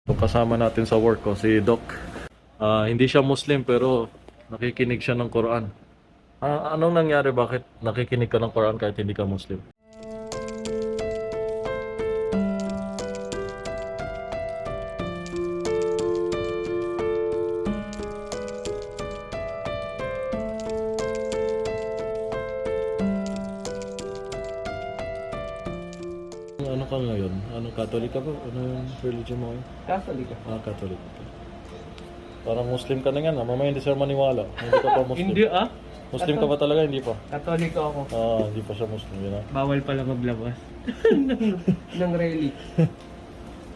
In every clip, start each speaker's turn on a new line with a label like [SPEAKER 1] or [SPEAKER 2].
[SPEAKER 1] Kasama natin sa work ko si Doc. Hindi siya Muslim pero nakikinig siya ng Quran. Anong nangyari? Bakit nakikinig ka ng Quran kahit hindi ka Muslim? Ano ka ngayon? Ano, Catholic ka ba? Ano yung religion mo ngayon?
[SPEAKER 2] Catholic ka.
[SPEAKER 1] Catholic. Parang Muslim ka na nga, mamaya hindi siya maniwala. Hindi ka pa Muslim.
[SPEAKER 2] Hindi
[SPEAKER 1] Muslim ka ba talaga? Hindi pa.
[SPEAKER 2] Catholic ako.
[SPEAKER 1] Hindi pa siya Muslim, yun na.
[SPEAKER 2] Bawal pala maglabas. ng relic.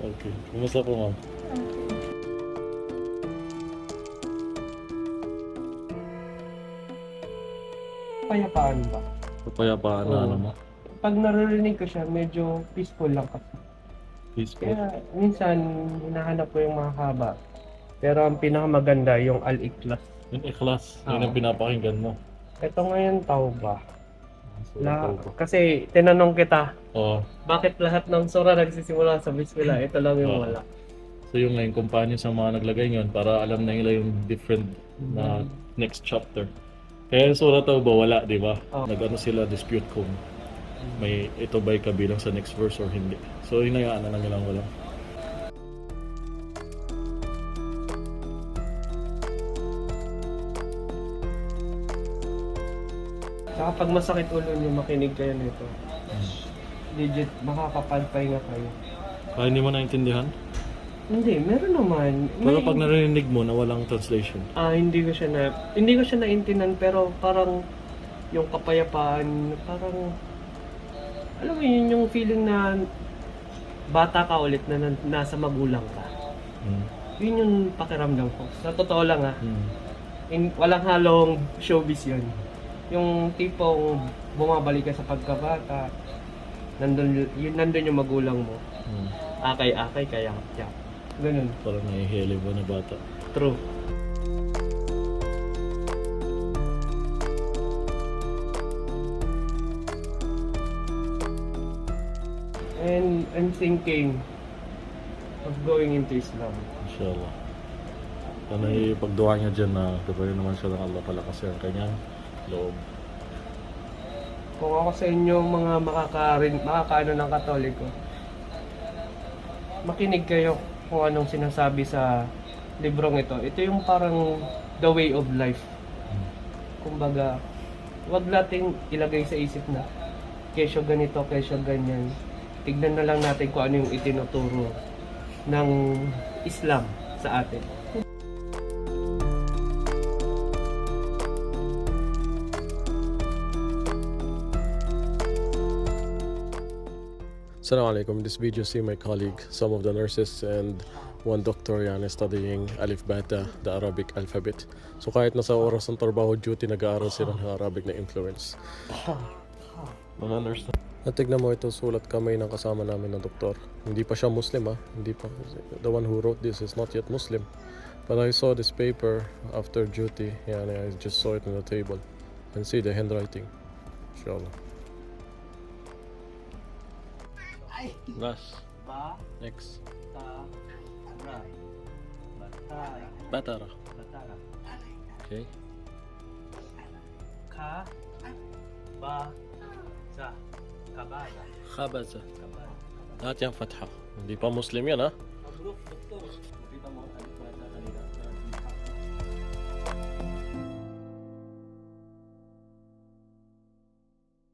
[SPEAKER 1] Okay. Kumusta po, ma'am?
[SPEAKER 2] Payapaan ba?
[SPEAKER 1] Kapayapaan na,
[SPEAKER 2] Oo.
[SPEAKER 1] ano mo?
[SPEAKER 2] Pag naririnig ko siya, medyo peaceful lang kasi.
[SPEAKER 1] Peaceful.
[SPEAKER 2] Kaya minsan, hinahanap ko yung mahaba. Pero ang pinakamaganda, yung Al-Ikhlas.
[SPEAKER 1] Yung ikhlas, yun ang pinapakinggan mo.
[SPEAKER 2] Ito ngayon, tauba.
[SPEAKER 1] So, ito ba?
[SPEAKER 2] Kasi tinanong kita,
[SPEAKER 1] Oo.
[SPEAKER 2] bakit lahat ng sura nagsisimula sa Bismillah? Ito lang yung
[SPEAKER 1] Oo.
[SPEAKER 2] wala.
[SPEAKER 1] So yung ngayon, kumpanya sa mga naglagay ngayon para alam na nila yung different na next chapter. Kaya yung surah Tawbah wala, di ba?
[SPEAKER 2] Oo.
[SPEAKER 1] Nag-ano sila, dispute kung may ito ba'y kabilang sa next verse or hindi. So hinayaan na lang nilang wala.
[SPEAKER 2] Saka pag masakit ulo niyo, makinig kayo nito. Legit, makakapagpahinga kayo.
[SPEAKER 1] Hindi mo naintindihan?
[SPEAKER 2] Hindi, meron naman.
[SPEAKER 1] Pero pag narinig mo na walang translation.
[SPEAKER 2] Hindi ko siya naintindihan, pero parang yung kapayapaan, parang alam mo yun, yung feeling na bata ka ulit na nasa magulang ka. Yun yung pakiramdam ko. Sa totoo lang walang halong showbiz yun. Yung tipong bumabalik ka sa pagkabata, nandun yung magulang mo. Akay-akay, kaya. Ganun.
[SPEAKER 1] Parang nahihili ba na bata?
[SPEAKER 2] True. And I'm thinking of going into Islam.
[SPEAKER 1] Inshallah. Sana ipagduha niya dyan na gabayan naman siya ng Allah palakasin ang kanyang loob.
[SPEAKER 2] Kung ako sa inyo mga makakaano ng Katoliko, makinig kayo kung anong sinasabi sa librong ito. Ito yung parang the way of life. Kumbaga, wag nating ilagay sa isip na kesyo ganito, kesyo ganyan. Tignan na lang natin kung ano yung itinuturo ng Islam sa atin.
[SPEAKER 3] Assalamu alaikum. In this video, see my colleague, some of the nurses and one doctor yan studying Alif Bata, the Arabic alphabet. So kahit nasa oras ng trabaho duty, nag-aaral sila ng Arabic na influence.
[SPEAKER 1] Mga nurse na.
[SPEAKER 3] Natignan mo ito, sulat kamay ng kasama namin ng doktor. Hindi pa siya Muslim Hindi pa. The one who wrote this is not yet Muslim. But I saw this paper after duty. Yeah, I just saw it on the table. And see the handwriting. Inshallah.
[SPEAKER 1] Ras.
[SPEAKER 2] Ba,
[SPEAKER 1] Next.
[SPEAKER 2] ta, ra, batay,
[SPEAKER 1] Batara.
[SPEAKER 2] batara,
[SPEAKER 1] Okay.
[SPEAKER 2] ka, ba, za, kabala,
[SPEAKER 1] Khabaza.
[SPEAKER 2] kabala.
[SPEAKER 1] Lahat yung fatha. Hindi pa Muslim yan, ha?
[SPEAKER 2] Mabruk, doktor. Kita mo,